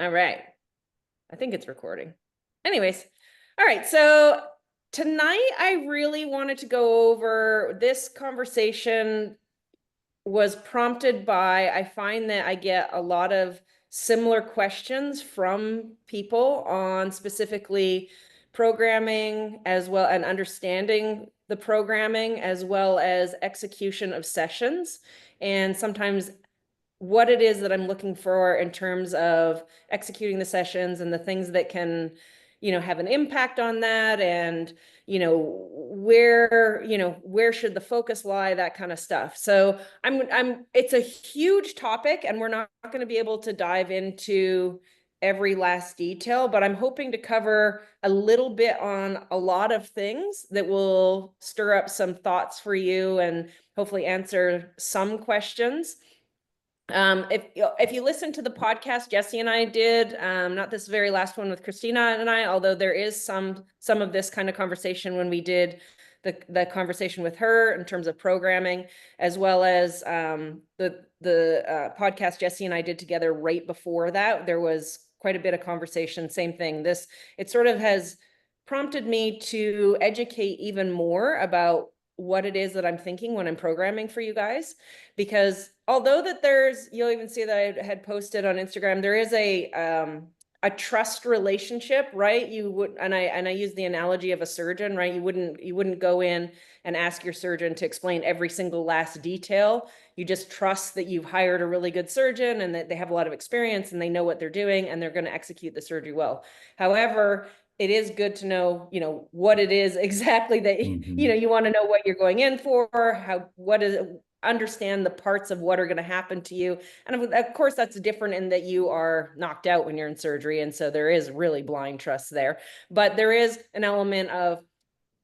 All right. I think it's recording. Anyways, all right. So tonight I really wanted to go over this conversation was prompted by, I find that I get a lot of similar questions from people on specifically programming as well and understanding the programming as well as execution of sessions. And sometimes what it is that I'm looking for in terms of executing the sessions and the things that can, have an impact on that, and, where should the focus lie, that kind of stuff. So it's a huge topic and we're not going to be able to dive into every last detail, but I'm hoping to cover a little bit on a lot of things that will stir up some thoughts for you and hopefully answer some questions. If you listen to the podcast Jesse and I did, not this very last one with Christina and I, although there is some of this kind of conversation when we did the conversation with her in terms of programming, as well as the podcast Jesse and I did together right before that, there was quite a bit of conversation. Same thing. It sort of has prompted me to educate even more about what it is that I'm thinking when I'm programming for you guys, because although that you'll even see that I had posted on Instagram, there is a trust relationship, right? And I use the analogy of a surgeon, right? You wouldn't go in and ask your surgeon to explain every single last detail. You just trust that you've hired a really good surgeon and that they have a lot of experience and they know what they're doing and they're going to execute the surgery well. However, it is good to know, what it is exactly that, you want to know what you're going in for, understand the parts of what are going to happen to you. And of course, that's different in that you are knocked out when you're in surgery. And so there is really blind trust there. But there is an element of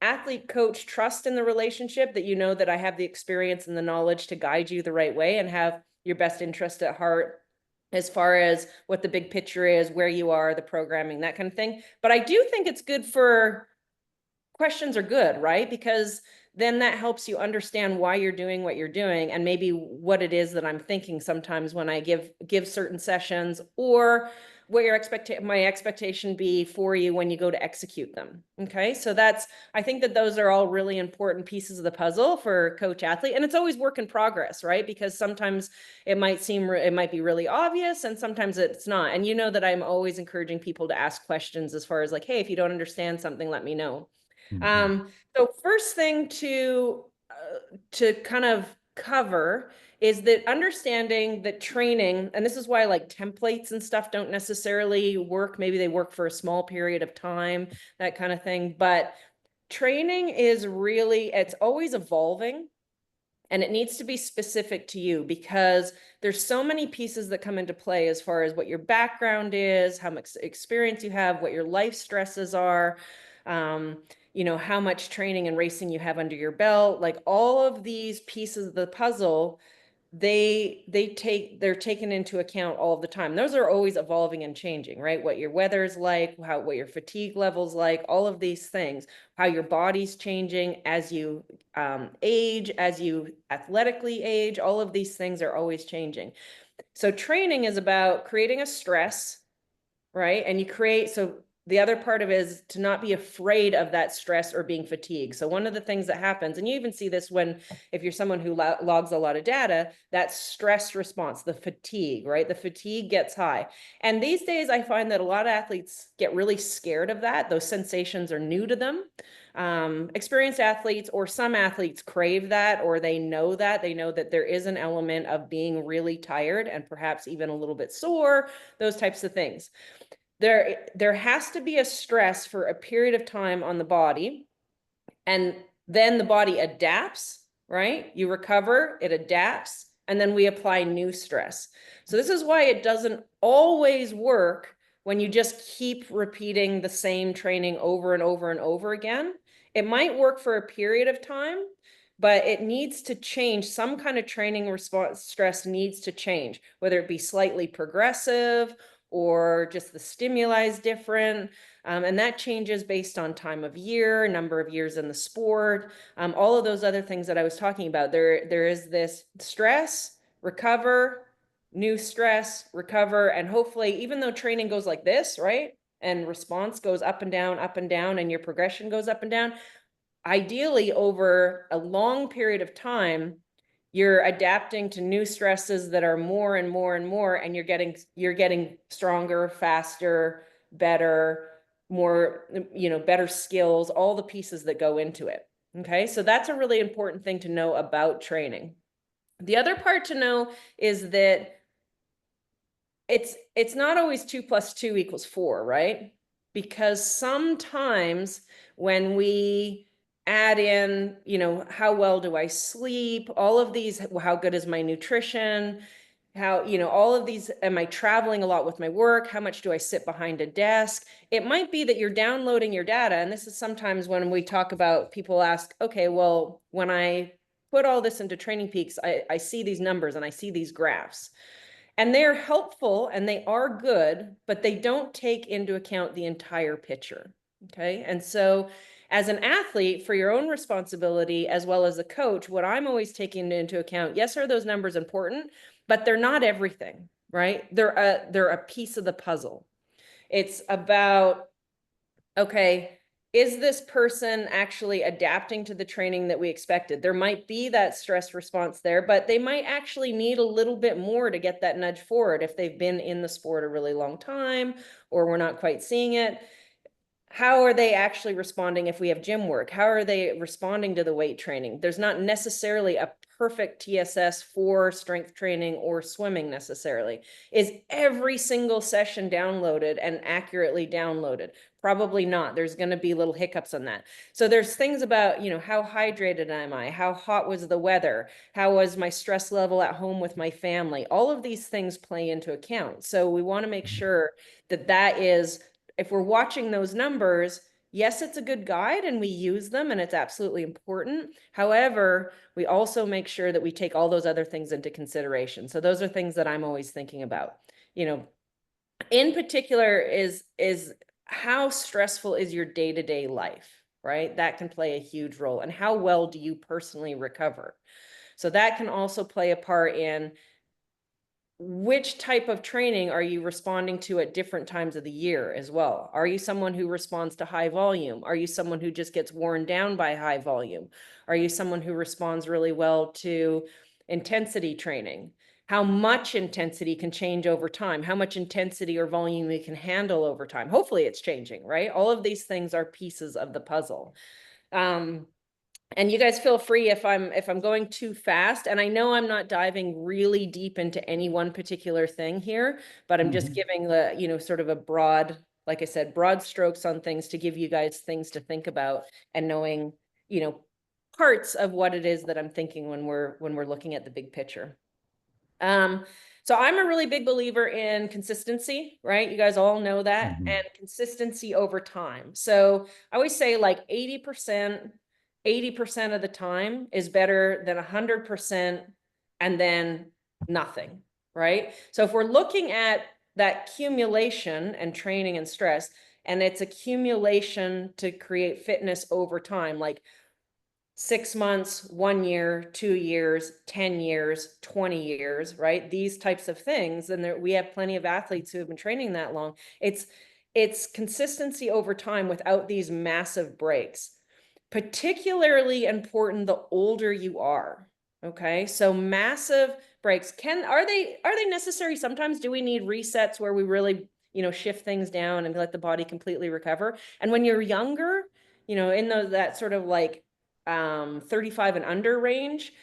athlete coach trust in the relationship, that that I have the experience and the knowledge to guide you the right way and have your best interest at heart as far as what the big picture is, where you are, the programming, that kind of thing. But I do think it's good for questions are good, right? Because then that helps you understand why you're doing what you're doing and maybe what it is that I'm thinking sometimes when I give certain sessions, or what my expectation be for you when you go to execute them. Okay. So I think that those are all really important pieces of the puzzle for coach athlete. And it's always work in progress, right? Because sometimes it might be really obvious and sometimes it's not. And that I'm always encouraging people to ask questions as far as like, hey, if you don't understand something, let me know. So first thing to kind of cover is that understanding that training, and this is why like templates and stuff don't necessarily work. Maybe they work for a small period of time, that kind of thing. But training it's always evolving. And it needs to be specific to you because there's so many pieces that come into play as far as what your background is, how much experience you have, what your life stresses are, how much training and racing you have under your belt. Like all of these pieces of the puzzle, they're taken into account all of the time. Those are always evolving and changing, right? What your weather's like, what your fatigue level's like, all of these things, how your body's changing as you age, as you athletically age, all of these things are always changing. So training is about creating a stress, right? And so the other part of it is to not be afraid of that stress or being fatigued. So one of the things that happens, and you even see this if you're someone who logs a lot of data, that stress response, the fatigue, right? The fatigue gets high. And these days I find that a lot of athletes get really scared of that. Those sensations are new to them. Experienced athletes or some athletes crave that, or they know that there is an element of being really tired and perhaps even a little bit sore, those types of things. There has to be a stress for a period of time on the body, and then the body adapts, right? You recover, it adapts, and then we apply new stress. So this is why it doesn't always work when you just keep repeating the same training over and over and over again. It might work for a period of time, but it needs to change. Some kind of training response stress needs to change, whether it be slightly progressive or just the stimuli is different. And that changes based on time of year, number of years in the sport, all of those other things that I was talking about. There is this stress, recover, new stress, recover, and hopefully, even though training goes like this, right? And response goes up and down, and your progression goes up and down. Ideally, over a long period of time, you're adapting to new stresses that are more and more and more, and you're getting stronger, faster, better, more, better skills, all the pieces that go into it. Okay, so that's a really important thing to know about training. The other part to know is that it's not always 2 + 2 = 4, right? Because sometimes when we add in, how well do I sleep, all of these, how good is my nutrition, how, all of these, am I traveling a lot with my work, how much do I sit behind a desk? It might be that you're downloading your data, and this is sometimes when we talk about, people ask, okay, well, when I put all this into Training Peaks, I see these numbers and I see these graphs. And they're helpful and they are good, but they don't take into account the entire picture. Okay. And so, as an athlete, for your own responsibility, as well as a coach, what I'm always taking into account, yes, are those numbers important, but they're not everything, right? They're a piece of the puzzle. It's about, okay, is this person actually adapting to the training that we expected? There might be that stress response there, but they might actually need a little bit more to get that nudge forward if they've been in the sport a really long time, or we're not quite seeing it. How are they actually responding if we have gym work? How are they responding to the weight training? There's not necessarily a perfect TSS for strength training or swimming necessarily. Is every single session downloaded and accurately downloaded? Probably not. There's going to be little hiccups on that. So there's things about, how hydrated am I? How hot was the weather? How was my stress level at home with my family? All of these things play into account. So we want to make sure that that is, if we're watching those numbers, yes, it's a good guide and we use them and it's absolutely important. However, we also make sure that we take all those other things into consideration. So those are things that I'm always thinking about. In particular is how stressful is your day-to-day life, right? That can play a huge role. And how well do you personally recover? So that can also play a part in which type of training are you responding to at different times of the year as well? Are you someone who responds to high volume? Are you someone who just gets worn down by high volume? Are you someone who responds really well to intensity training? How much intensity can change over time? How much intensity or volume you can handle over time? Hopefully it's changing, right? All of these things are pieces of the puzzle. And you guys feel free if I'm going too fast, and I know I'm not diving really deep into any one particular thing here, but I'm just giving the, sort of a broad, like I said, broad strokes on things to give you guys things to think about, and knowing, parts of what it is that I'm thinking when we're looking at the big picture. So I'm a really big believer in consistency, right? You guys all know that, and consistency over time. So I always say like 80% of the time is better than 100% and then nothing, right? So if we're looking at that accumulation and training and stress, and it's accumulation to create fitness over time, like 6 months, 1 year, 2 years, 10 years, 20 years, right? These types of things. And we have plenty of athletes who have been training that long. It's consistency over time without these massive breaks. Particularly important the older you are. Okay, so massive breaks are they necessary? Sometimes do we need resets where we really, shift things down and let the body completely recover? And when you're younger, in that sort of like 35 and under range,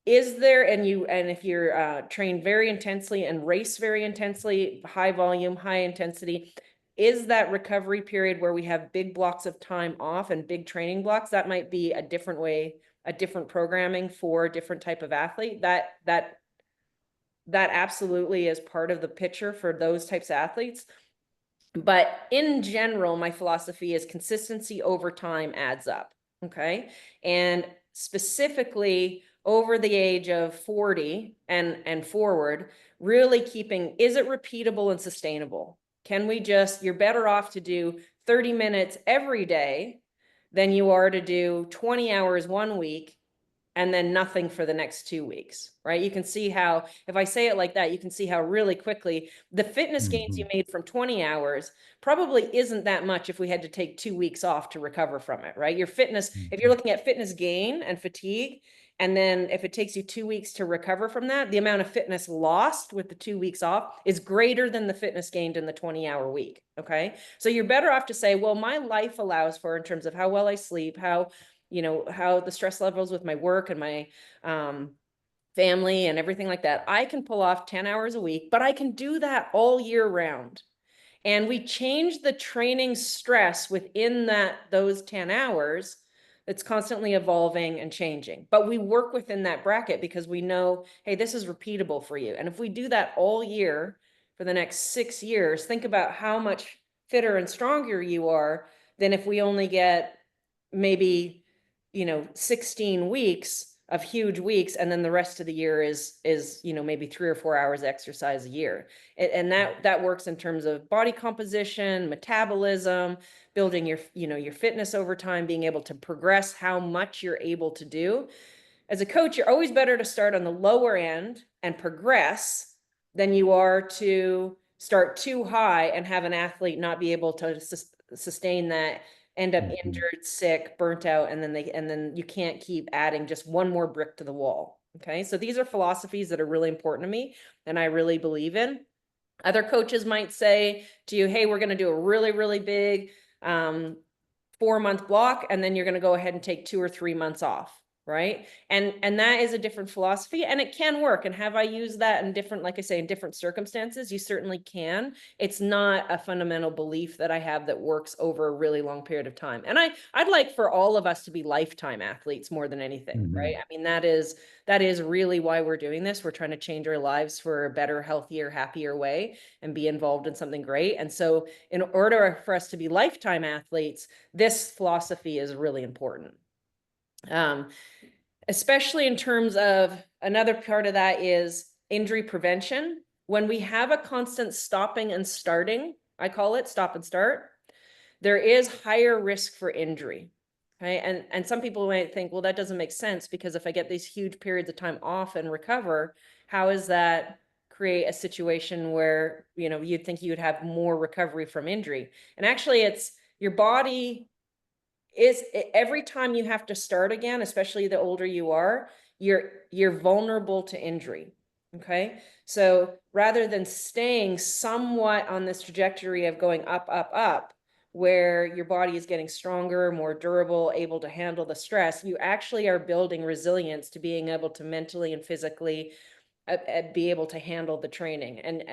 is there, and if you're trained very intensely and race very intensely, high volume, high intensity, is that recovery period where we have big blocks of time off and big training blocks? That might be a different way, a different programming for a different type of athlete. That absolutely is part of the picture for those types of athletes. But in general, my philosophy is consistency over time adds up. Okay. And specifically over the age of 40 and forward, really keeping, is it repeatable and sustainable? Can we you're better off to do 30 minutes every day than you are to do 20 hours one week and then nothing for the next 2 weeks, right? You can see how, if I say it like that, you can see how really quickly the fitness gains you made from 20 hours probably isn't that much if we had to take 2 weeks off to recover from it, right? Your fitness, if you're looking at fitness gain and fatigue, and then if it takes you 2 weeks to recover from that, the amount of fitness lost with the 2 weeks off is greater than the fitness gained in the 20-hour week, okay? So you're better off to say, well, my life allows for, in terms of how well I sleep, how, how the stress levels with my work and my family and everything like that, I can pull off 10 hours a week, but I can do that all year round. And we change the training stress within those 10 hours. It's constantly evolving and changing, but we work within that bracket because we know, hey, this is repeatable for you. And if we do that all year for the next 6 years, think about how much fitter and stronger you are than if we only get maybe 16 weeks of huge weeks, and then the rest of the year is maybe 3 or 4 hours exercise a year. And that works in terms of body composition, metabolism, building your fitness over time, being able to progress how much you're able to do. As a coach, you're always better to start on the lower end and progress than you are to start too high and have an athlete not be able to sustain that, end up injured, sick, burnt out, and then you can't keep adding just one more brick to the wall. Okay, so these are philosophies that are really important to me and I really believe in. Other coaches might say to you, hey, we're going to do a really, really big 4-month block, and then you're going to go ahead and take 2 or 3 months off, right? And that is a different philosophy, and it can work. And have I used that in different, like I say, in different circumstances? You certainly can. It's not a fundamental belief that I have that works over a really long period of time. And I'd like for all of us to be lifetime athletes more than anything, right? I mean, that is really why we're doing this. We're trying to change our lives for a better, healthier, happier way and be involved in something great. And so in order for us to be lifetime athletes, this philosophy is really important. Especially in terms of, another part of that is injury prevention. When we have a constant stopping and starting, I call it stop and start, there is higher risk for injury. Okay. And some people might think, well, that doesn't make sense, because if I get these huge periods of time off and recover, how is that create a situation where, you'd think you would have more recovery from injury? And actually, it's your body is, every time you have to start again, especially the older you are, you're vulnerable to injury. Okay. So rather than staying somewhat on this trajectory of going up, up, up, where your body is getting stronger, more durable, able to handle the stress, you actually are building resilience to being able to mentally and physically be able to handle the training. And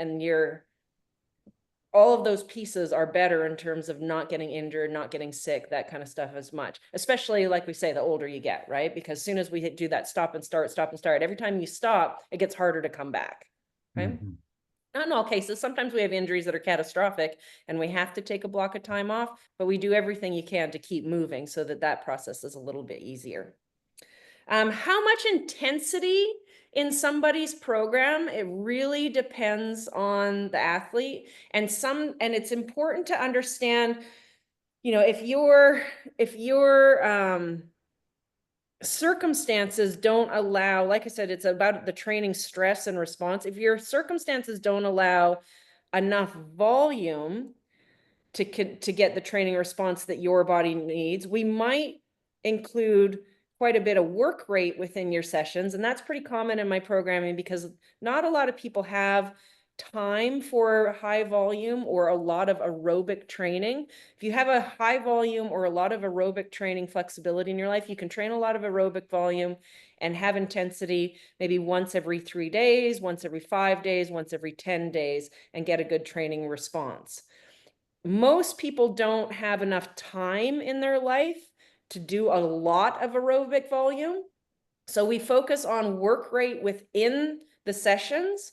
all of those pieces are better in terms of not getting injured, not getting sick, that kind of stuff as much, especially like we say, the older you get, right? Because as soon as we do that stop and start, every time you stop, it gets harder to come back, right? Not in all cases. Sometimes we have injuries that are catastrophic and we have to take a block of time off, but we do everything you can to keep moving so that process is a little bit easier. How much intensity in somebody's program, it really depends on the athlete. And it's important to understand, if your circumstances don't allow, like I said, it's about the training stress and response. If your circumstances don't allow enough volume to get the training response that your body needs, we might include quite a bit of work rate within your sessions. And that's pretty common in my programming, because not a lot of people have time for high volume or a lot of aerobic training. If you have a high volume or a lot of aerobic training flexibility in your life, you can train a lot of aerobic volume and have intensity maybe once every 3 days, once every 5 days, once every 10 days, and get a good training response. Most people don't have enough time in their life to do a lot of aerobic volume. So we focus on work rate within the sessions.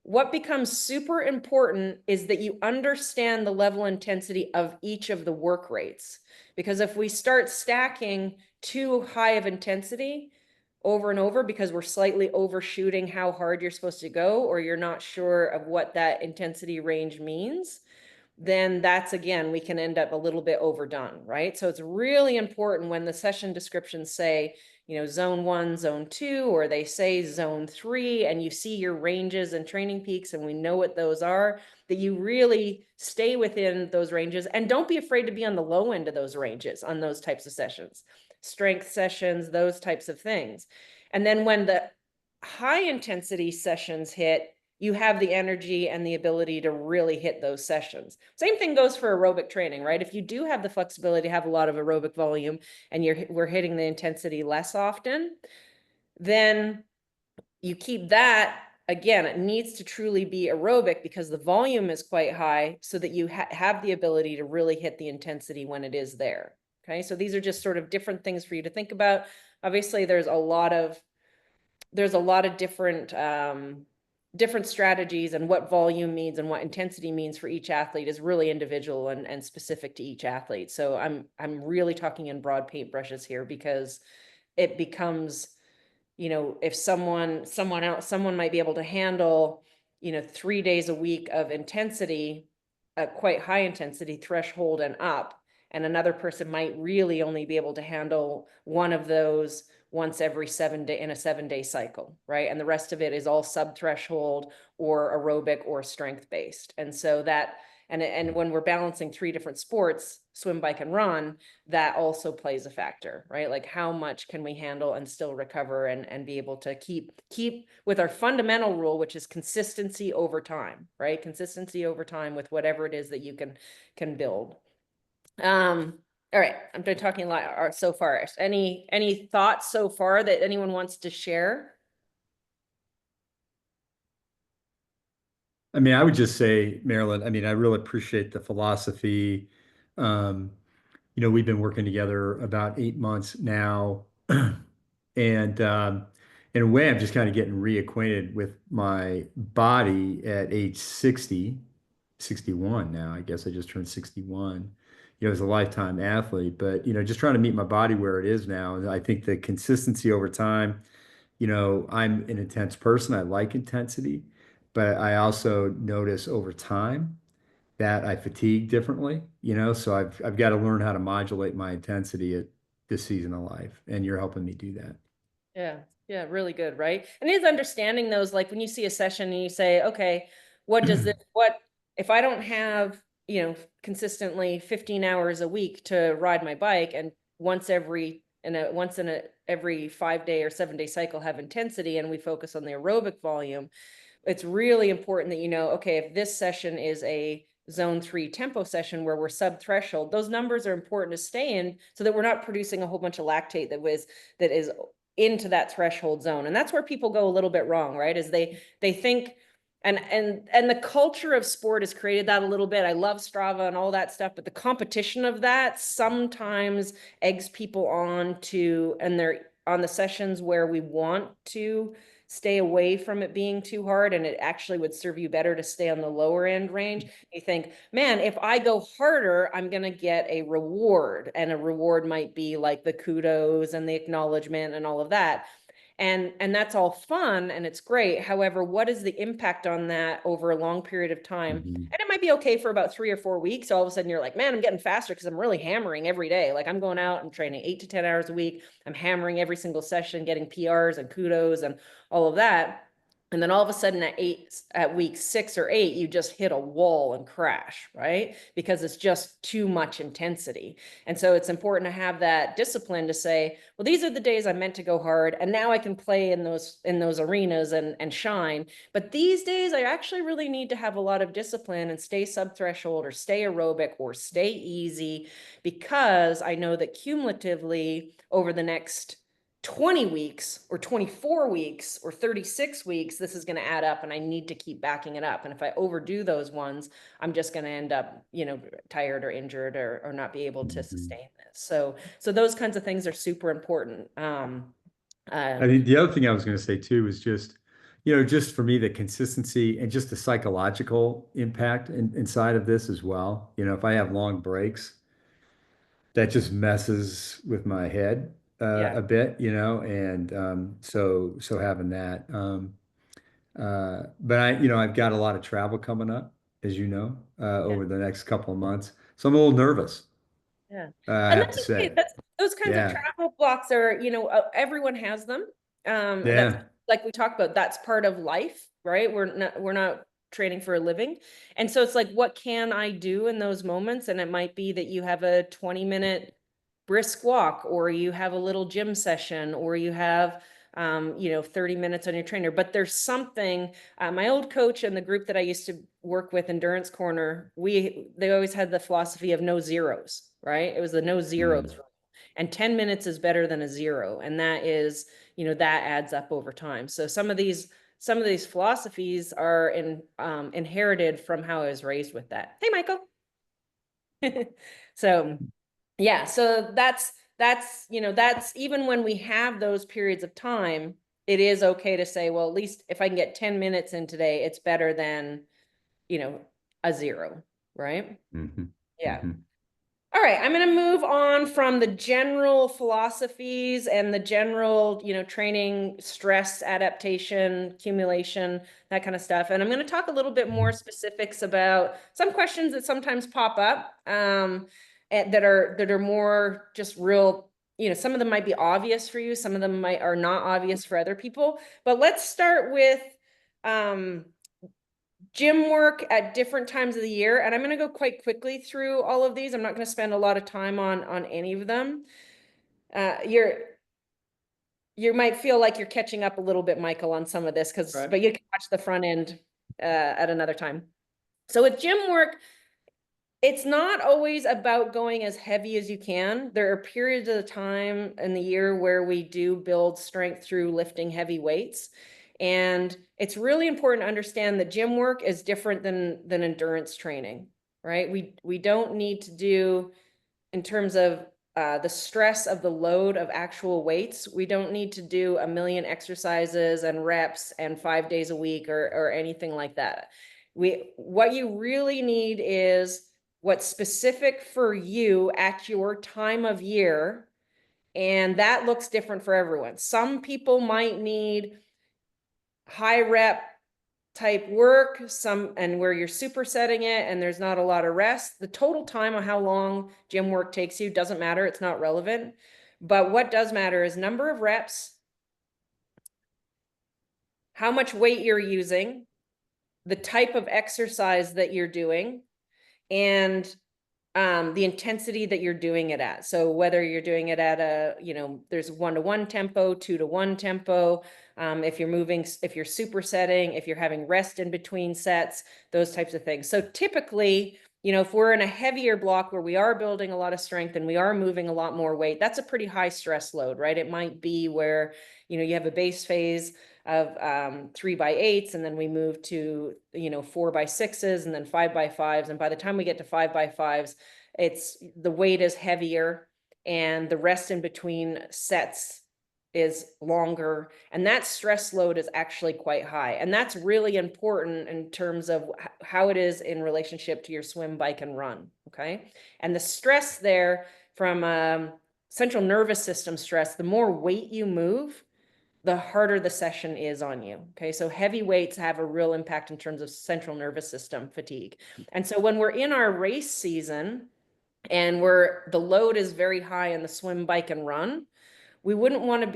What becomes super important is that you understand the level intensity of each of the work rates. Because if we start stacking too high of intensity over and over because we're slightly overshooting how hard you're supposed to go, or you're not sure of what that intensity range means, then that's, again, we can end up a little bit overdone, right? So it's really important when the session descriptions say, zone 1, zone 2, or they say zone 3, and you see your ranges and training peaks, and we know what those are, that you really stay within those ranges and don't be afraid to be on the low end of those ranges on those types of sessions, strength sessions, those types of things. And then when the high intensity sessions hit, you have the energy and the ability to really hit those sessions. Same thing goes for aerobic training, right? If you do have the flexibility to have a lot of aerobic volume and we're hitting the intensity less often, then you keep that. Again, it needs to truly be aerobic because the volume is quite high so that you have the ability to really hit the intensity when it is there. Okay, so these are just sort of different things for you to think about. Obviously, there's a lot of different strategies, and what volume means and what intensity means for each athlete is really individual and specific to each athlete. So I'm really talking in broad paintbrushes here because it becomes, if someone might be able to handle, 3 days a week of intensity, a quite high intensity threshold and up, and another person might really only be able to handle one of those once every 7 day in a 7 day cycle, right? And the rest of it is all sub threshold or aerobic or strength based. And so that, and when we're balancing three different sports, swim, bike, and run, that also plays a factor, right? Like how much can we handle and still recover and be able to keep with our fundamental rule, which is consistency over time, right? Consistency over time with whatever it is that you can build. All right, I'm done talking a lot so far. Any thoughts so far that anyone wants to share? I mean, I would just say, Marilyn, I mean, I really appreciate the philosophy. Um, we've been working together about 8 months now. And in a way, I'm just kind of getting reacquainted with my body at age 60, 61 now. I guess I just turned 61, as a lifetime athlete, but, just trying to meet my body where it is now. And I think the consistency over time, I'm an intense person. I like intensity, but I also notice over time that I fatigue differently, so I've got to learn how to modulate my intensity at this season of life, and you're helping me do that. Yeah, yeah, really good, right? And it is understanding those, like when you see a session and you say, okay, what if I don't have, consistently 15 hours a week to ride my bike, and once in a every 5 day or 7 day cycle have intensity, and we focus on the aerobic volume, it's really important that okay, if this session is a zone 3 tempo session where we're sub threshold, those numbers are important to stay in so that we're not producing a whole bunch of lactate that is into that threshold zone. And that's where people go a little bit wrong, right? Is they think, and the culture of sport has created that a little bit. I love Strava and all that stuff, but the competition of that sometimes eggs people on to, and they're on the sessions where we want to stay away from it being too hard, and it actually would serve you better to stay on the lower end range. You think, man, if I go harder, I'm going to get a reward, and a reward might be like the kudos and the acknowledgement and all of that. And that's all fun and it's great. However, what is the impact on that over a long period of time? Mhm. And it might be okay for about 3 or 4 weeks. All of a sudden you're like, man, I'm getting faster because I'm really hammering every day. Like I'm going out, I'm training 8 to 10 hours a week. I'm hammering every single session, getting PRs and kudos and all of that. And then all of a sudden at week 6 or 8, you just hit a wall and crash, right? Because it's just too much intensity. And so it's important to have that discipline to say, well, these are the days I meant to go hard, and now I can play in those arenas and shine. But these days I actually really need to have a lot of discipline and stay sub threshold or stay aerobic or stay easy, because I know that cumulatively over the next 20 weeks or 24 weeks or 36 weeks, this is going to add up and I need to keep backing it up. And if I overdo those ones, I'm just going to end up, tired or injured or not be able to Mhm. sustain this. So those kinds of things are super important. I Uh, think the other thing I was going to say too is just, just for me, the consistency and just the psychological impact inside of this as well. If I have long breaks, that just messes with my head yeah, a bit, and so having that. But I've got a lot of travel coming up, as you know, yeah. over the next couple of months. So I'm a little nervous, Yeah. I And have that's to okay. say. those kinds of Yeah. travel blocks are, everyone has them. That's Yeah. like we talked about, that's part of life, right? We're not training for a living. And so it's like, what can I do in those moments? And it might be that you have a 20-minute brisk walk, or you have a little gym session, or you have 30 minutes on your trainer. But there's something, my old coach and the group that I used to work with, Endurance Corner, they always had the philosophy of no zeros, right? It was the no zeros Mm. rule. And 10 minutes is better than a zero. And that is, that adds up over time. So some of these philosophies are inherited from how I was raised with that. Hey, Michael. So yeah, so that's even when we have those periods of time, it is okay to say, well, at least if I can get 10 minutes in today, it's better than, you know, a zero, right? Mm-hmm. Yeah. Mm-hmm. All right, I'm going to move on from the general philosophies and the general, training, stress, adaptation, accumulation, that kind of stuff. And I'm going to talk a little bit more specifics about some questions that sometimes pop up, and that are more just real, some of them might be obvious for you, some of them are not obvious for other people. But let's start with um, gym work at different times of the year. And I'm going to go quite quickly through all of these. I'm not going to spend a lot of time on any of them. You might feel like you're catching up a little bit, Michael, on some of this, Right. but you can watch the front end at another time. So with gym work, it's not always about going as heavy as you can. There are periods of time in the year where we do build strength through lifting heavy weights. And it's really important to understand that gym work is different than endurance training, right? We don't need to do, in terms of the stress of the load of actual weights, we don't need to do a million exercises and reps and 5 days a week or anything like that. What you really need is what's specific for you at your time of year. And that looks different for everyone. Some people might need high rep type work, and where you're supersetting it and there's not a lot of rest. The total time of how long gym work takes you doesn't matter. It's not relevant. But what does matter is number of reps, how much weight you're using, the type of exercise that you're doing, and the intensity that you're doing it at. So whether you're doing it at there's 1-to-1 tempo, 2-to-1 tempo, if you're supersetting, if you're having rest in between sets, those types of things. So typically, if we're in a heavier block where we are building a lot of strength and we are moving a lot more weight, that's a pretty high stress load, right? It might be where, you have a base phase of 3x8s, and then we move to 4x6s, and then 5x5s, and by the time we get to 5x5s, the weight is heavier and the rest in between sets is longer, and that stress load is actually quite high. And that's really important in terms of how it is in relationship to your swim, bike, and run. Okay. And the stress there from central nervous system stress, the more weight you move, the harder the session is on you. Okay. So heavy weights have a real impact in terms of central nervous system fatigue. And so when we're in our race season and the load is very high in the swim, bike, and run, we wouldn't want to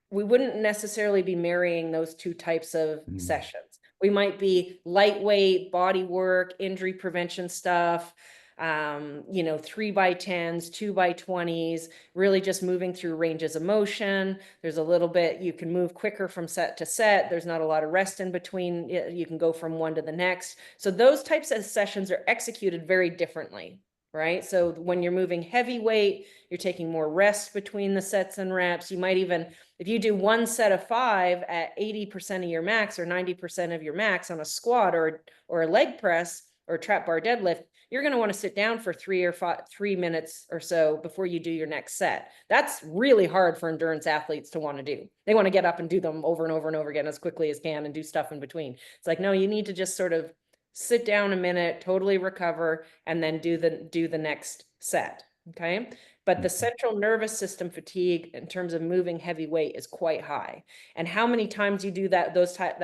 we wouldn't necessarily be marrying those two types of sessions. We might be lightweight body work, injury prevention stuff, 3x10s, 2x20s, really just moving through ranges of motion. There's a little bit, you can move quicker from set to set. There's not a lot of rest in between. You can go from one to the next. So those types of sessions are executed very differently, right? So when you're moving heavyweight, you're taking more rest between the sets and reps. You might even, if you do one set of 5 at 80% of your max or 90% of your max on a squat or a leg press or a trap bar deadlift, you're going to want to sit down for 3 minutes or so before you do your next set. That's really hard for endurance athletes to want to do. They want to get up and do them over and over and over again as quickly as can and do stuff in between. It's like, no, you need to just sort of sit down a minute, totally recover, and then do the next set. Okay. But the central nervous system fatigue in terms of moving heavy weight is quite high. And how many times you do that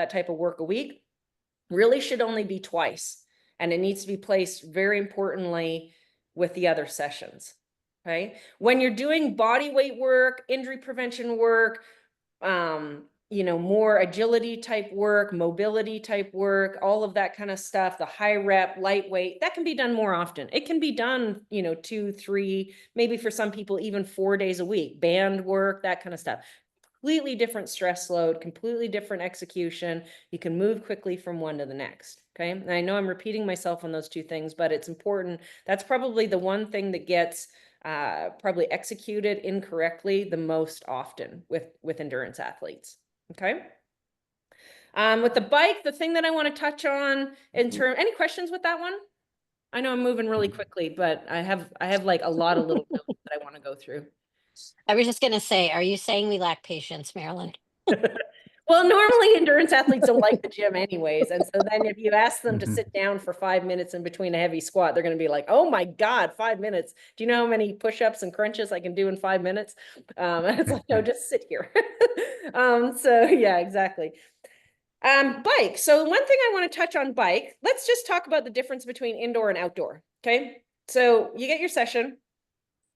type of work a week really should only be twice. And it needs to be placed very importantly with the other sessions. Okay. When you're doing body weight work, injury prevention work, more agility type work, mobility type work, all of that kind of stuff, the high rep, lightweight, that can be done more often. It can be done, 2, 3, maybe for some people, even 4 days a week, band work, that kind of stuff. Completely different stress load, completely different execution. You can move quickly from one to the next. Okay. And I know I'm repeating myself on those two things, but it's important. That's probably the one thing that gets probably executed incorrectly the most often with endurance athletes. Okay. With the bike, the thing that I want to touch on any questions with that one? I know I'm moving really quickly, but I have like a lot of little notes that I want to go through. I was just going to say, are you saying we lack patience, Marilyn? Well, normally endurance athletes don't like the gym anyways. And so then if you ask them to Mhm. sit down for 5 minutes in between a heavy squat, they're going to be like, oh my God, 5 minutes. Do you know how many push-ups and crunches I can do in 5 minutes? And it's like, no, just sit here. So yeah, exactly. Bike. So one thing I want to touch on bike, let's just talk about the difference between indoor and outdoor. Okay. So you get your session,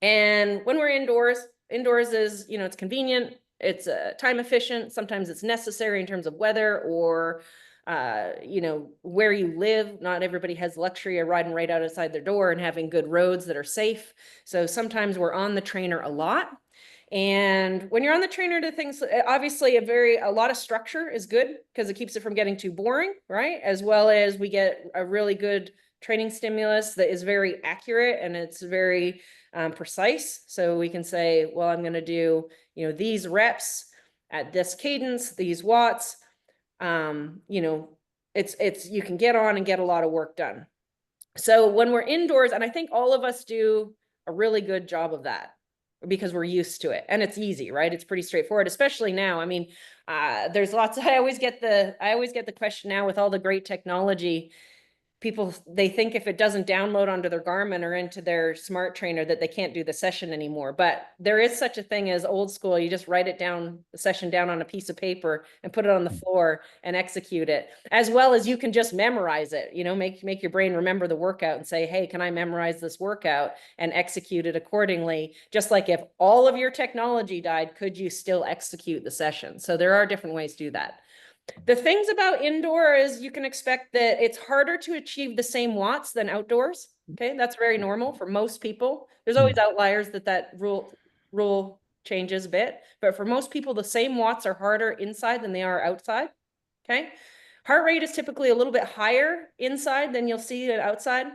and when we're indoors is, it's convenient, it's time efficient. Sometimes it's necessary in terms of weather or, where you live. Not everybody has the luxury of riding right outside their door and having good roads that are safe. So sometimes we're on the trainer a lot. And when you're on the trainer to things, obviously a lot of structure is good because it keeps it from getting too boring, right? As well as we get a really good training stimulus that is very accurate and it's very precise. So we can say, well, I'm going to do, these reps at this cadence, these watts. It's you can get on and get a lot of work done. So when we're indoors, and I think all of us do a really good job of that because we're used to it and it's easy, right? It's pretty straightforward, especially now. I mean, there's lots of, I always get the question now with all the great technology. People, they think if it doesn't download onto their Garmin or into their smart trainer that they can't do the session anymore. But there is such a thing as old school. You just write the session down on a piece of paper and put it on the floor and execute it, as well as you can just memorize it, make your brain remember the workout and say, hey, can I memorize this workout and execute it accordingly? Just like if all of your technology died, could you still execute the session? So there are different ways to do that. The things about indoor is you can expect that it's harder to achieve the same watts than outdoors. Okay, that's very normal for most people. There's always outliers that rule changes a bit, but for most people, the same watts are harder inside than they are outside. Okay, heart rate is typically a little bit higher inside than you'll see it outside.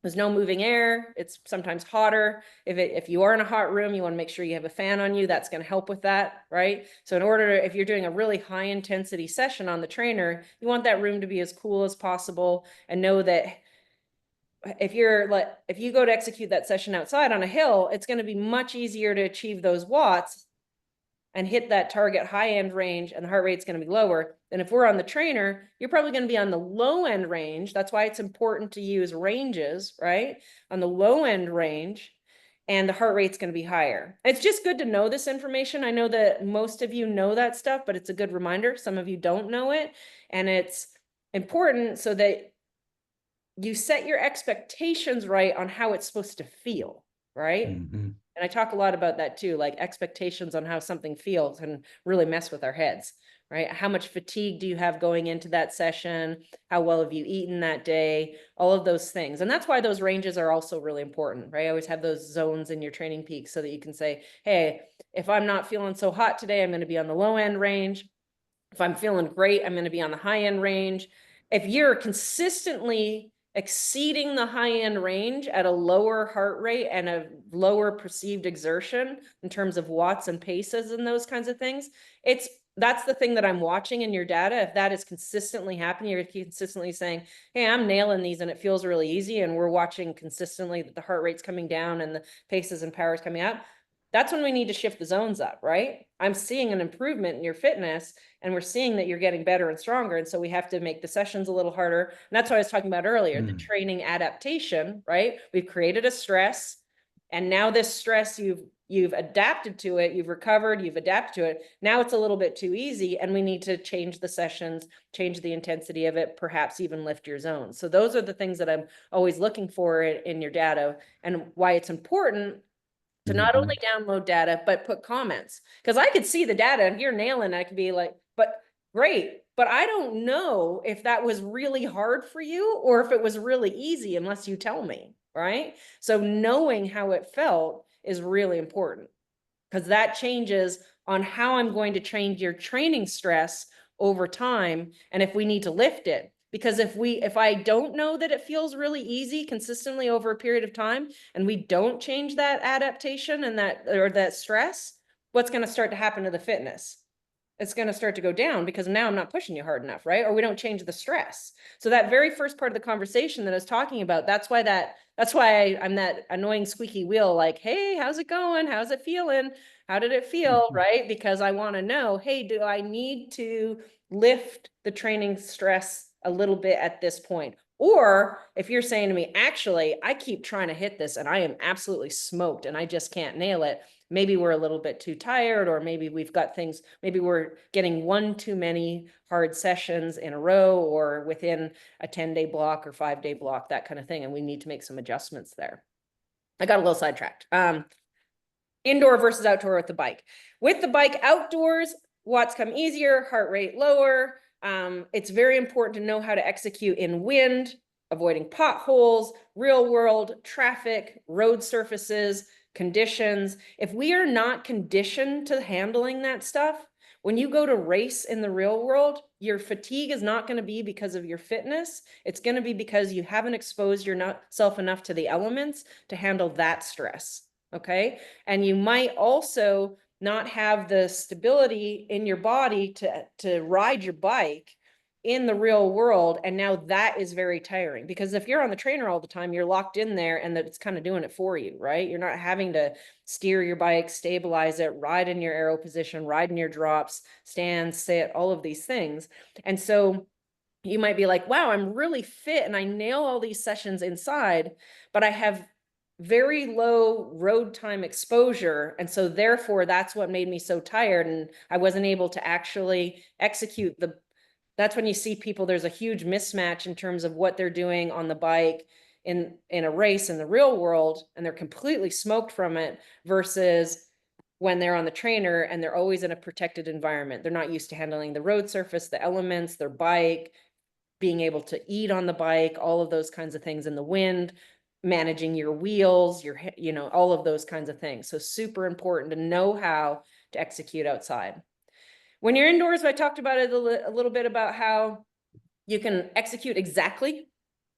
There's no moving air. It's sometimes hotter. If you are in a hot room, you want to make sure you have a fan on you. That's going to help with that, right? So if you're doing a really high intensity session on the trainer, you want that room to be as cool as possible and know that if you go to execute that session outside on a hill, it's going to be much easier to achieve those watts and hit that target high end range, and the heart rate's going to be lower. And if we're on the trainer, you're probably going to be on the low end range. That's why it's important to use ranges, right? On the low end range, and the heart rate's going to be higher. It's just good to know this information. I know that most of you know that stuff, but it's a good reminder. Some of you don't know it, and it's important so that you set your expectations right on how it's supposed to feel, right? Mhm. And I talk a lot about that too, like expectations on how something feels can really mess with our heads, right? How much fatigue do you have going into that session? How well have you eaten that day? All of those things. And that's why those ranges are also really important, right? I always have those zones in your training peaks so that you can say, hey, if I'm not feeling so hot today, I'm going to be on the low end range. If I'm feeling great, I'm going to be on the high end range. If you're consistently exceeding the high end range at a lower heart rate and a lower perceived exertion in terms of watts and paces and those kinds of things, that's the thing that I'm watching in your data. If that is consistently happening, you're consistently saying, hey, I'm nailing these and it feels really easy, and we're watching consistently that the heart rate's coming down and the paces and powers coming up, that's when we need to shift the zones up, right? I'm seeing an improvement in your fitness, and we're seeing that you're getting better and stronger. And so we have to make the sessions a little harder. And that's what I was talking about earlier, the training adaptation, right? We've created a stress, and now this stress, you've adapted to it, you've recovered, you've adapted to it. Now it's a little bit too easy, and we need to change the sessions, change the intensity of it, perhaps even lift your zone. So those are the things that I'm always looking for in your data, and why it's important to not only download data, but put comments. Because I could see the data and you're nailing it. I could be like, but great. But I don't know if that was really hard for you or if it was really easy unless you tell me, right? So knowing how it felt is really important because that changes on how I'm going to change your training stress over time and if we need to lift it. Because if I don't know that it feels really easy consistently over a period of time and we don't change that adaptation and that stress, what's going to start to happen to the fitness? It's going to start to go down because now I'm not pushing you hard enough, right? Or we don't change the stress. So that very first part of the conversation that I was talking about, that's why I'm that annoying squeaky wheel, like, hey, how's it going? How's it feeling? How did it feel? Right? Because I want to know, hey, do I need to lift the training stress a little bit at this point? Or if you're saying to me, actually, I keep trying to hit this and I am absolutely smoked and I just can't nail it. Maybe we're a little bit too tired, or maybe we've got things, maybe we're getting one too many hard sessions in a row or within a 10-day block or 5-day block, that kind of thing. And we need to make some adjustments there. I got a little sidetracked. Indoor versus outdoor with the bike. With the bike outdoors, watts come easier, heart rate lower. It's very important to know how to execute in wind, avoiding potholes, real world, traffic, road surfaces, conditions. If we are not conditioned to handling that stuff, when you go to race in the real world, your fatigue is not going to be because of your fitness. It's going to be because you haven't exposed yourself enough to the elements to handle that stress. Okay. And you might also not have the stability in your body to ride your bike in the real world. And now that is very tiring because if you're on the trainer all the time, you're locked in there and that it's kind of doing it for you, right? You're not having to steer your bike, stabilize it, ride in your aero position, ride in your drops, stand, sit, all of these things. And so you might be like, wow, I'm really fit and I nail all these sessions inside, but I have very low road time exposure. And so therefore that's what made me so tired. And I wasn't able to actually execute that's when you see people, there's a huge mismatch in terms of what they're doing on the bike in a race in the real world. And they're completely smoked from it versus when they're on the trainer and they're always in a protected environment. They're not used to handling the road surface, the elements, their bike, being able to eat on the bike, all of those kinds of things in the wind, managing your wheels, all of those kinds of things. So super important to know how to execute outside. When you're indoors, I talked about it a little bit about how you can execute exactly,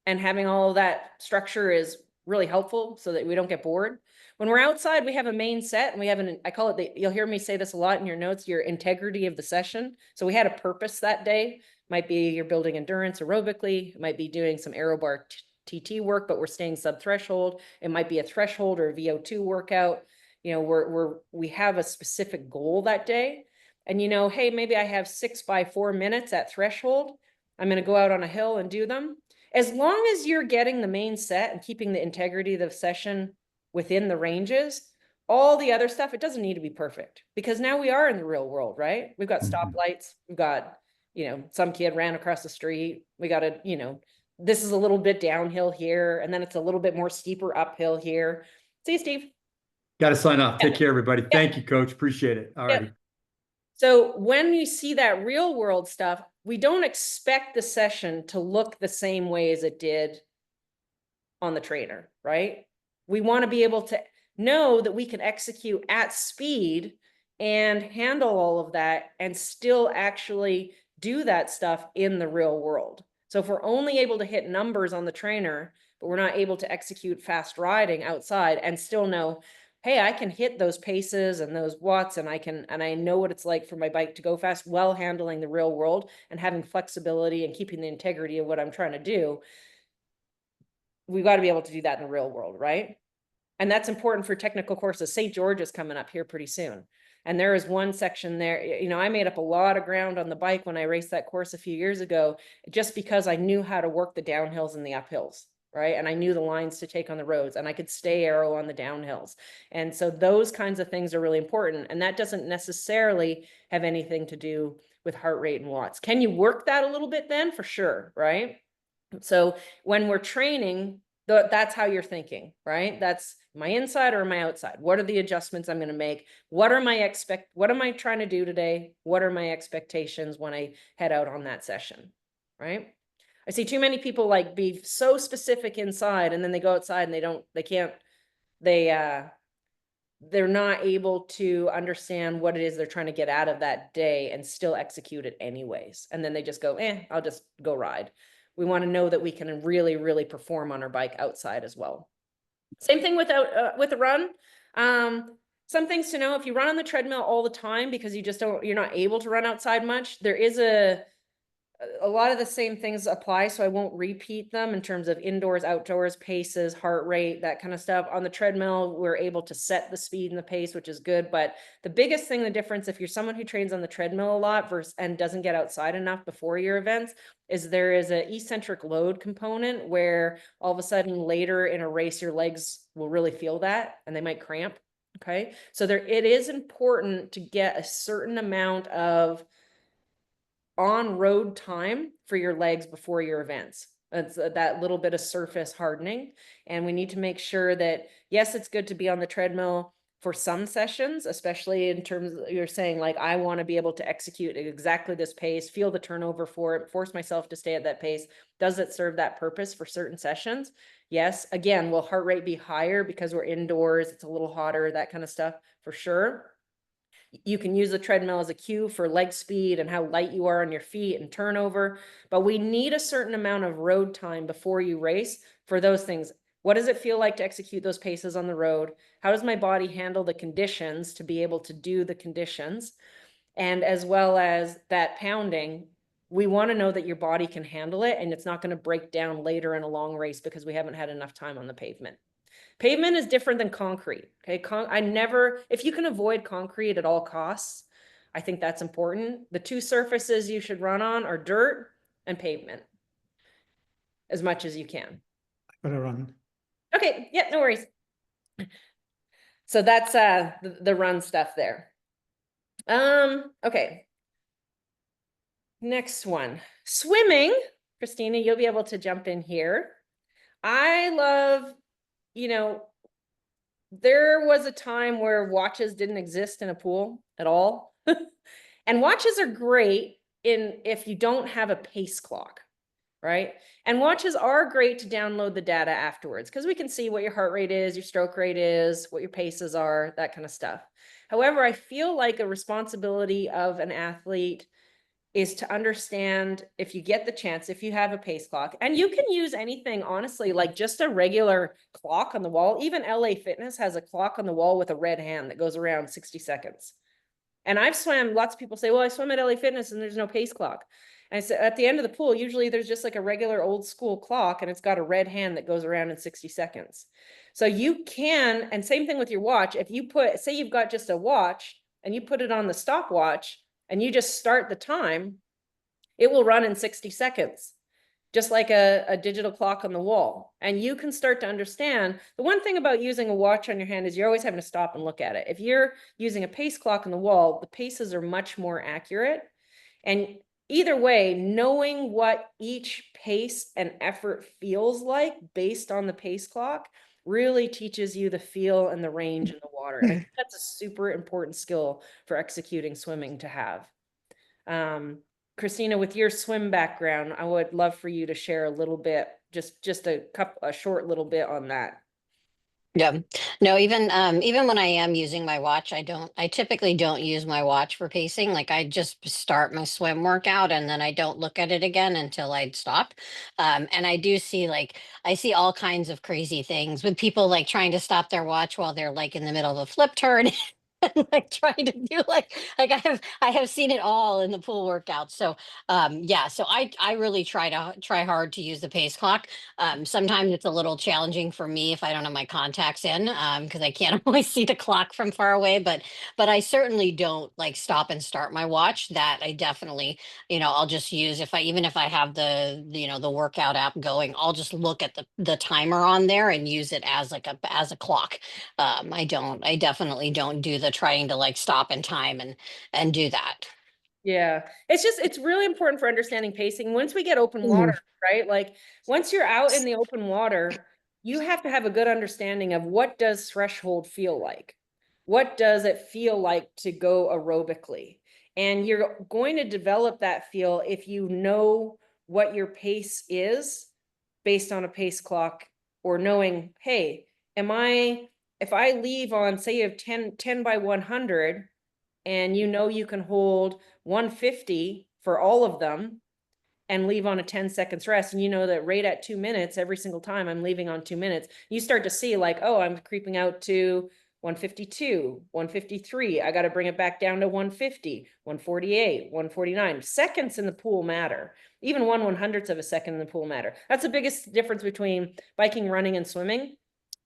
and having all of that structure is really helpful so that we don't get bored. When we're outside, we have a main set and we have I call it you'll hear me say this a lot in your notes, your integrity of the session. So we had a purpose that day. Might be you're building endurance aerobically, it might be doing some aero bar TT work, but we're staying sub threshold. It might be a threshold or a VO2 workout. We have a specific goal that day. And hey, maybe I have 6 by 4 minutes at threshold. I'm going to go out on a hill and do them. As long as you're getting the main set and keeping the integrity of the session within the ranges, all the other stuff, it doesn't need to be perfect because now we are in the real world, right? We've got stoplights. We've got, some kid ran across the street. We got this is a little bit downhill here. And then it's a little bit more steeper uphill here. See you, Steve. Got to sign off. Take care, everybody. Thank you, Coach. Appreciate it. All right. So when you see that real world stuff, we don't expect the session to look the same way as it did on the trainer, right? We want to be able to know that we can execute at speed and handle all of that and still actually do that stuff in the real world. So if we're only able to hit numbers on the trainer, but we're not able to execute fast riding outside and still know, hey, I can hit those paces and those watts and I know what it's like for my bike to go fast while handling the real world and having flexibility and keeping the integrity of what I'm trying to do. We've got to be able to do that in the real world, right? And that's important for technical courses. St. George is coming up here pretty soon. And there is one section there, I made up a lot of ground on the bike when I raced that course a few years ago, just because I knew how to work the downhills and the uphills, right? And I knew the lines to take on the roads and I could stay aero on the downhills. And so those kinds of things are really important. And that doesn't necessarily have anything to do with heart rate and watts. Can you work that a little bit then? For sure, right? So when we're training, That's how you're thinking, right? That's my inside or my outside. What are the adjustments I'm going to make? What am I trying to do today? What are my expectations when I head out on that session? Right? I see too many people like be so specific inside and then they go outside and they're not able to understand what it is they're trying to get out of that day and still execute it anyways. And then they just go, I'll just go ride. We want to know that we can really, really perform on our bike outside as well. Same thing with a run. Some things to know: if you run on the treadmill all the time because you're not able to run outside much, there is a lot of the same things apply, so I won't repeat them in terms of indoors, outdoors, paces, heart rate, that kind of stuff. On the treadmill, we're able to set the speed and the pace, which is good. But the biggest thing, the difference, if you're someone who trains on the treadmill a lot versus and doesn't get outside enough before your events, is there is an eccentric load component where all of a sudden later in a race, your legs will really feel that and they might cramp. Okay. So it is important to get a certain amount of on-road time for your legs before your events. It's that little bit of surface hardening. And we need to make sure that, yes, it's good to be on the treadmill for some sessions, especially in terms of you're saying, like, I want to be able to execute at exactly this pace, feel the turnover for it, force myself to stay at that pace. Does it serve that purpose for certain sessions? Yes. Again, will heart rate be higher because we're indoors? It's a little hotter, that kind of stuff, for sure. You can use the treadmill as a cue for leg speed and how light you are on your feet and turnover, but we need a certain amount of road time before you race for those things. What does it feel like to execute those paces on the road? How does my body handle the conditions to be able to do the conditions? And as well as that pounding, we want to know that your body can handle it and it's not going to break down later in a long race because we haven't had enough time on the pavement. Pavement is different than concrete. Okay. If you can avoid concrete at all costs, I think that's important. The two surfaces you should run on are dirt and pavement as much as you can. Gotta run. Okay. Yeah, no worries. So that's the run stuff there. Okay. Next one, swimming. Christina, you'll be able to jump in here. I love, there was a time where watches didn't exist in a pool at all. And watches are great if you don't have a pace clock, right? And watches are great to download the data afterwards because we can see what your heart rate is, your stroke rate is, what your paces are, that kind of stuff. However, I feel like a responsibility of an athlete is to understand, if you get the chance, if you have a pace clock, and you can use anything, honestly, like just a regular clock on the wall. Even LA Fitness has a clock on the wall with a red hand that goes around 60 seconds. And I've swam, lots of people say, well, I swim at LA Fitness and there's no pace clock. And I said, at the end of the pool, usually there's just like a regular old school clock and it's got a red hand that goes around in 60 seconds. So you can, and same thing with your watch. If you say you've got just a watch and you put it on the stopwatch and you just start the time, it will run in 60 seconds, just like a digital clock on the wall. And you can start to understand, the one thing about using a watch on your hand is you're always having to stop and look at it. If you're using a pace clock on the wall, the paces are much more accurate. And either way, knowing what each pace and effort feels like based on the pace clock really teaches you the feel and the range in the water. And I think that's a super important skill for executing swimming to have. Christina, with your swim background, I would love for you to share a little bit, just a short little bit on that. Yeah. No, even when I am using my watch, I typically don't use my watch for pacing. Like, I just start my swim workout and then I don't look at it again until I'd stop. And I do see, I see all kinds of crazy things with people like trying to stop their watch while they're like in the middle of a flip turn. And like trying to do I have seen it all in the pool workout. So yeah, so I really try hard to use the pace clock. Sometimes it's a little challenging for me if I don't have my contacts in, because I can't always see the clock from far away. But I certainly don't like stop and start my watch. That I definitely, I'll just use, even if I have the workout app going, I'll just look at the timer on there and use it as as a clock. I definitely don't do the trying to like stop in time and do that. Yeah, it's really important for understanding pacing. Once we get open water, right? Like once you're out in the open water, you have to have a good understanding of what does threshold feel like? What does it feel like to go aerobically? And you're going to develop that feel if you know what your pace is based on a pace clock, or knowing, hey, if I leave on, say you have 10 by 100, and you know you can hold 150 for all of them, and leave on a 10 seconds rest, and you know that right at 2 minutes every single time I'm leaving on 2 minutes, you start to see like, oh, I'm creeping out to 152, 153. I got to bring it back down to 150, 148, 149. Seconds in the pool matter. Even 1/100th of a second in the pool matter. That's the biggest difference between biking, running, and swimming.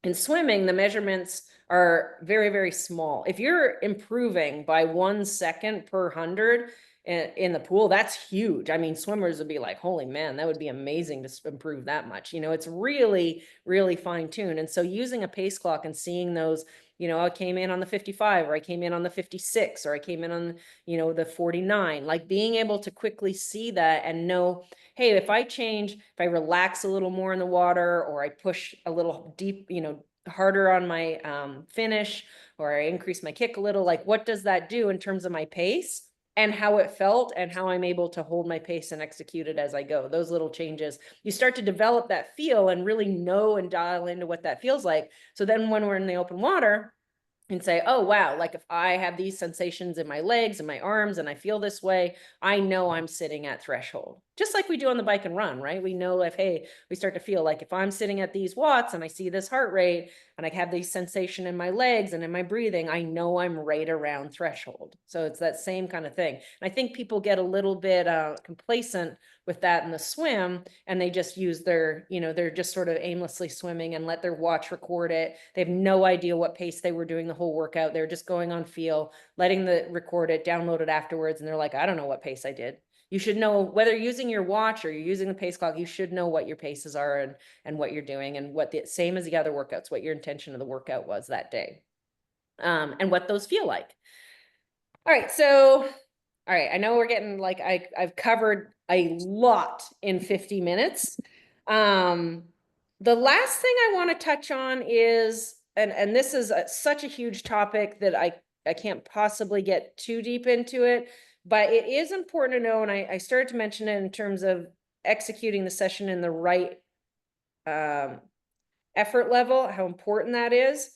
In swimming, the measurements are very, very small. If you're improving by 1 second per 100 in the pool, that's huge. I mean, swimmers would be like, holy man, that would be amazing to improve that much. You know, it's really, really fine tuned. And so using a pace clock and seeing those, you know, I came in on the 55, or I came in on the 56, or I came in on, you know, the 49, like being able to quickly see that and know, hey, if I change, if I relax a little more in the water, or I push a little deep, you know, harder on my finish, or I increase my kick a little, like what does that do in terms of my pace and how it felt and how I'm able to hold my pace and execute it as I go. Those little changes, you start to develop that feel and really know and dial into what that feels like. So then when we're in the open water, and say, oh, wow, like if I have these sensations in my legs and my arms and I feel this way, I know I'm sitting at threshold. Just like we do on the bike and run, right? We know if, hey, we start to feel like if I'm sitting at these watts and I see this heart rate and I have these sensation in my legs and in my breathing, I know I'm right around threshold. So it's that same kind of thing. And I think people get a little bit complacent with that in the swim, and they just use their, you know, they're just sort of aimlessly swimming and let their watch record it. They have no idea what pace they were doing the whole workout. They're just going on feel, letting the record it, download it afterwards, and they're like, I don't know what pace I did. You should know, whether you're using your watch or you're using the pace clock, you should know what your paces are and what you're doing, and what the same as the other workouts, what your intention of the workout was that day, and what those feel like. All right, so all right, I know we're getting like, I've covered a lot in 50 minutes. The last thing I want to touch on is, and this is such a huge topic that I can't possibly get too deep into it, but it is important to know, and I started to mention it in terms of executing the session in the right effort level, how important that is.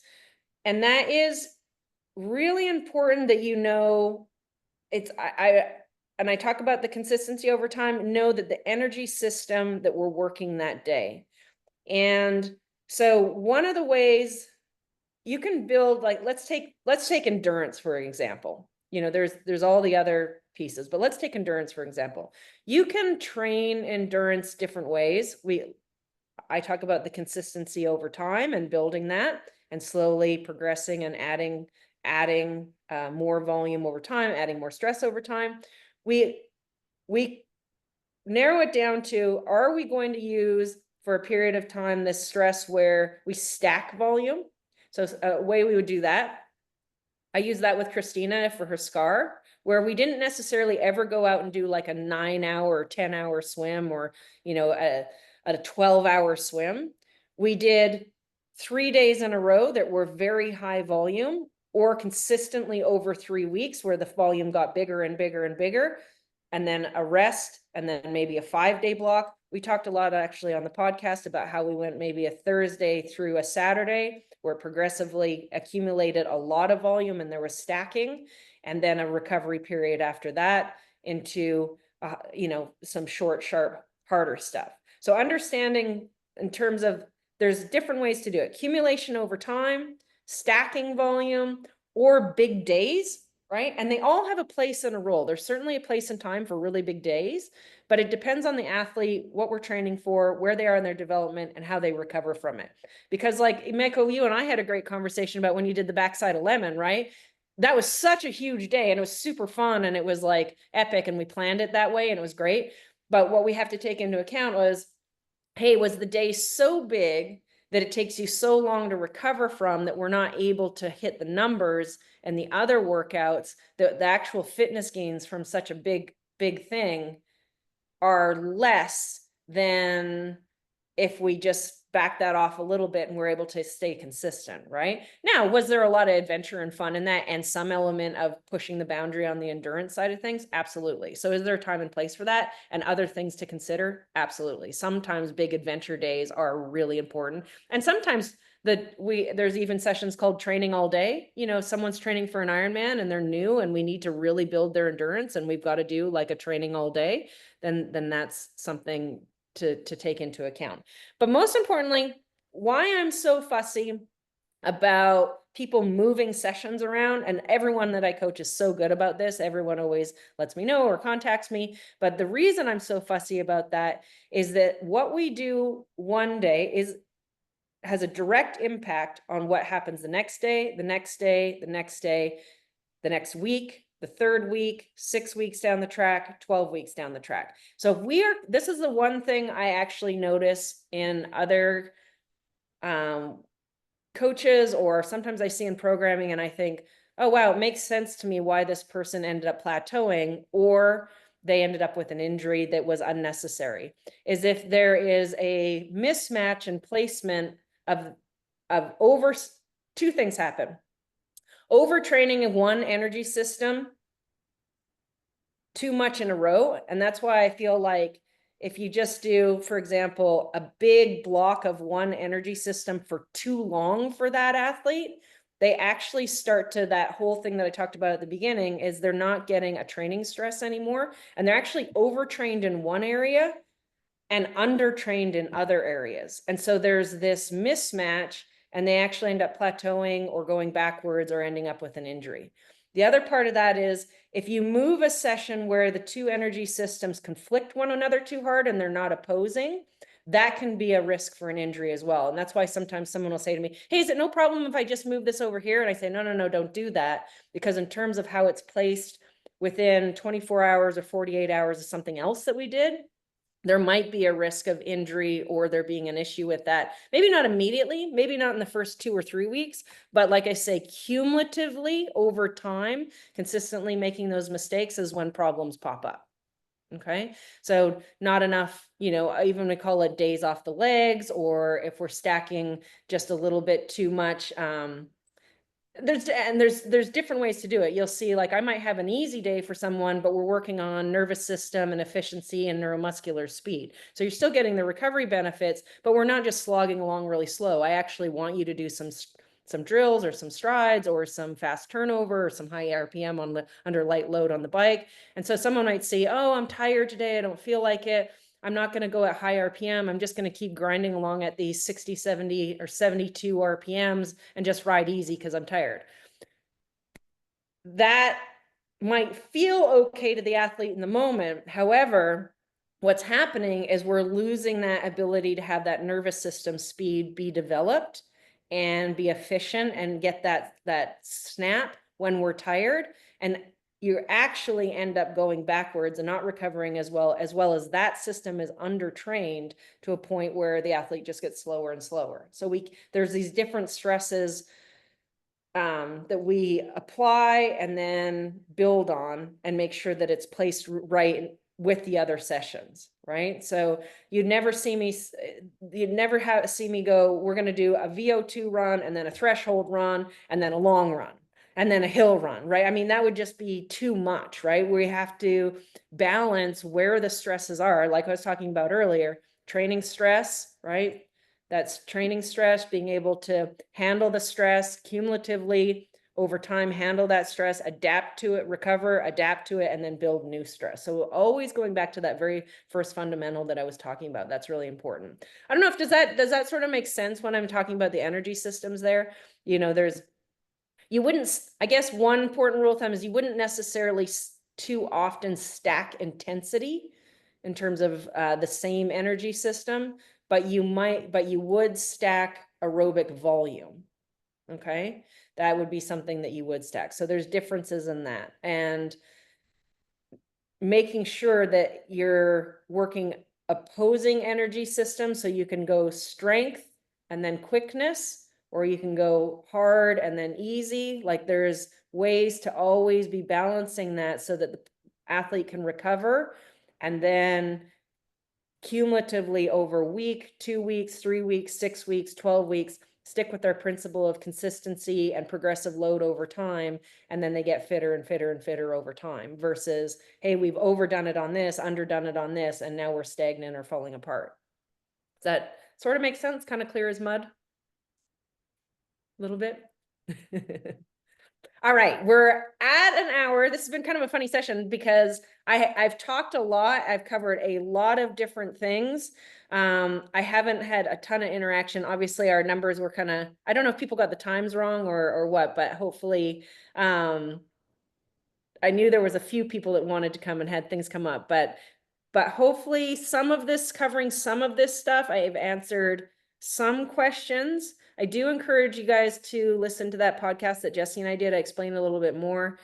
And that is really important that you know, it's and I talk about the consistency over time, know that the energy system that we're working that day. And so one of the ways you can build, like, let's take endurance for example. You know, there's all the other pieces, but let's take endurance for example. You can train endurance different ways. I talk about the consistency over time and building that and slowly progressing and adding more volume over time, adding more stress over time. We narrow it down to, are we going to use for a period of time this stress where we stack volume? So a way we would do that, I use that with Christina for her SCAR, where we didn't necessarily ever go out and do like a 9-hour or 10-hour swim, or, you know, a 12-hour swim. We did 3 days in a row that were very high volume, or consistently over 3 weeks where the volume got bigger and bigger and bigger, and then a rest, and then maybe a 5-day block. We talked a lot actually on the podcast about how we went maybe a Thursday through a Saturday, where progressively accumulated a lot of volume and there was stacking, and then a recovery period after that into you know, some short, sharp, harder stuff. So understanding in terms of, there's different ways to do it: accumulation over time, stacking volume, or big days, right? And they all have a place and a role. There's certainly a place and time for really big days, but it depends on the athlete, what we're training for, where they are in their development, and how they recover from it. Because like Meko, you and I had a great conversation about when you did the backside of Lemon, right? That was such a huge day and it was super fun and it was like epic, and we planned it that way and it was great. But what we have to take into account was, hey, was the day so big that it takes you so long to recover from that we're not able to hit the numbers and the other workouts, the actual fitness gains from such a big thing are less than if we just back that off a little bit and we're able to stay consistent, right? Now, was there a lot of adventure and fun in that and some element of pushing the boundary on the endurance side of things? Absolutely. So is there a time and place for that and other things to consider? Absolutely. Sometimes big adventure days are really important. And sometimes there's even sessions called training all day. You know, someone's training for an Ironman and they're new and we need to really build their endurance and we've got to do like a training all day, then that's something to take into account. But most importantly, why I'm so fussy about people moving sessions around, and everyone that I coach is so good about this. Everyone always lets me know or contacts me. But the reason I'm so fussy about that is that what we do one day has a direct impact on what happens the next day, the next day, the next day, the next week, the third week, 6 weeks down the track, 12 weeks down the track. So this is the one thing I actually notice in other coaches, or sometimes I see in programming and I think, oh, wow, it makes sense to me why this person ended up plateauing or they ended up with an injury that was unnecessary, is if there is a mismatch in placement of two things happen. Overtraining of one energy system too much in a row. And that's why I feel like if you just do, for example, a big block of one energy system for too long for that athlete, they actually start to, that whole thing that I talked about at the beginning is they're not getting a training stress anymore. And they're actually overtrained in one area and undertrained in other areas. And so there's this mismatch and they actually end up plateauing or going backwards or ending up with an injury. The other part of that is if you move a session where the two energy systems conflict one another too hard and they're not opposing, that can be a risk for an injury as well. And that's why sometimes someone will say to me, hey, is it no problem if I just move this over here? And I say, no, don't do that. Because in terms of how it's placed within 24 hours or 48 hours of something else that we did, there might be a risk of injury or there being an issue with that. Maybe not immediately, maybe not in the first 2 or 3 weeks, but like I say, cumulatively over time, consistently making those mistakes is when problems pop up. Okay. So not enough, even we call it days off the legs, or if we're stacking just a little bit too much, there's different ways to do it. You'll see, like, I might have an easy day for someone, but we're working on nervous system and efficiency and neuromuscular speed. So you're still getting the recovery benefits, but we're not just slogging along really slow. I actually want you to do some drills or some strides or some fast turnover or some high RPM under light load on the bike. And so someone might say, oh, I'm tired today, I don't feel like it. I'm not going to go at high RPM. I'm just going to keep grinding along at these 60, 70, or 72 RPMs and just ride easy because I'm tired. That might feel okay to the athlete in the moment. However, what's happening is we're losing that ability to have that nervous system speed be developed and be efficient and get that snap when we're tired. And you actually end up going backwards and not recovering as well as that system is undertrained to a point where the athlete just gets slower and slower. So there's these different stresses that we apply and then build on and make sure that it's placed right with the other sessions, right? So you'd never see me go, we're going to do a VO2 run and then a threshold run and then a long run and then a hill run, right? I mean, that would just be too much, right? We have to balance where the stresses are. Like I was talking about earlier, training stress, right? That's training stress, being able to handle the stress cumulatively over time, handle that stress, adapt to it, recover, adapt to it, and then build new stress. So always going back to that very first fundamental that I was talking about. That's really important. I don't know if does that sort of make sense when I'm talking about the energy systems there? I guess one important rule of thumb is you wouldn't necessarily too often stack intensity in terms of the same energy system, but you would stack aerobic volume. Okay. That would be something that you would stack. So there's differences in that, and making sure that you're working opposing energy systems. So you can go strength and then quickness, or you can go hard and then easy. Like there's ways to always be balancing that so that the athlete can recover and then cumulatively over a week, 2 weeks, 3 weeks, 6 weeks, 12 weeks, stick with our principle of consistency and progressive load over time, and then they get fitter and fitter and fitter over time, versus, hey, we've overdone it on this, underdone it on this, and now we're stagnant or falling apart. Does that sort of make sense? Kind of clear as mud? A little bit? All right, we're at an hour. This has been kind of a funny session because I've talked a lot. I've covered a lot of different things. I haven't had a ton of interaction. Obviously, our numbers were kind of, I don't know if people got the times wrong or what, but hopefully, I knew there was a few people that wanted to come and had things come up, but hopefully some of this, covering some of this stuff, I have answered some questions. I do encourage you guys to listen to that podcast that Jesse and I did. I explained a little bit more.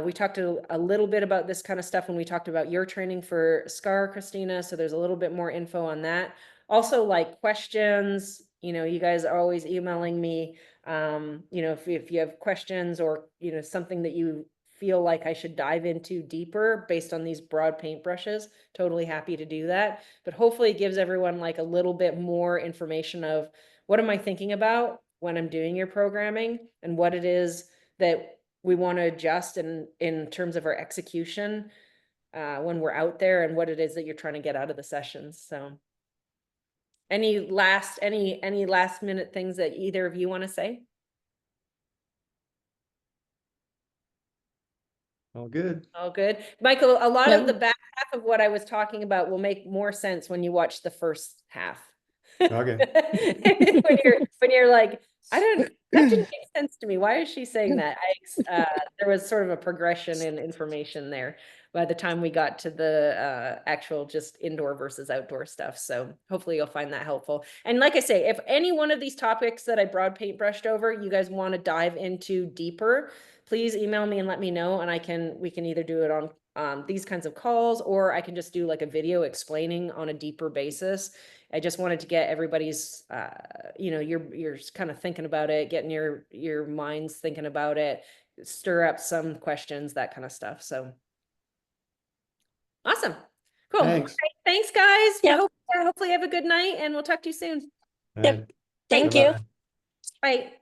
We talked a little bit about this kind of stuff when we talked about your training for SCAR, Christina. So there's a little bit more info on that. Also, like questions, you guys are always emailing me. If you have questions or, something that you feel like I should dive into deeper based on these broad paintbrushes, totally happy to do that. But hopefully it gives everyone like a little bit more information of what am I thinking about when I'm doing your programming, and what it is that we want to adjust in terms of our execution when we're out there, and what it is that you're trying to get out of the sessions. So any last minute things that either of you want to say? All good. All good. Michael, a lot of No. the back half of what I was talking about will make more sense when you watch the first half. Okay. when you're like, that didn't make sense to me. Why is she saying that? There was sort of a progression in information there by the time we got to the actual just indoor versus outdoor stuff. So hopefully you'll find that helpful. And like I say, if any one of these topics that I broad paintbrushed over, you guys want to dive into deeper, please email me and let me know, and we can either do it on these kinds of calls, or I can just do like a video explaining on a deeper basis. I just wanted to get everybody's, you're kind of thinking about it, getting your minds thinking about it, stir up some questions, that kind of stuff. So awesome. Cool. Thanks. Okay, thanks guys. Yep. Hopefully have a good night, and we'll talk to you soon. Yep. Thank you. Bye-bye. Bye.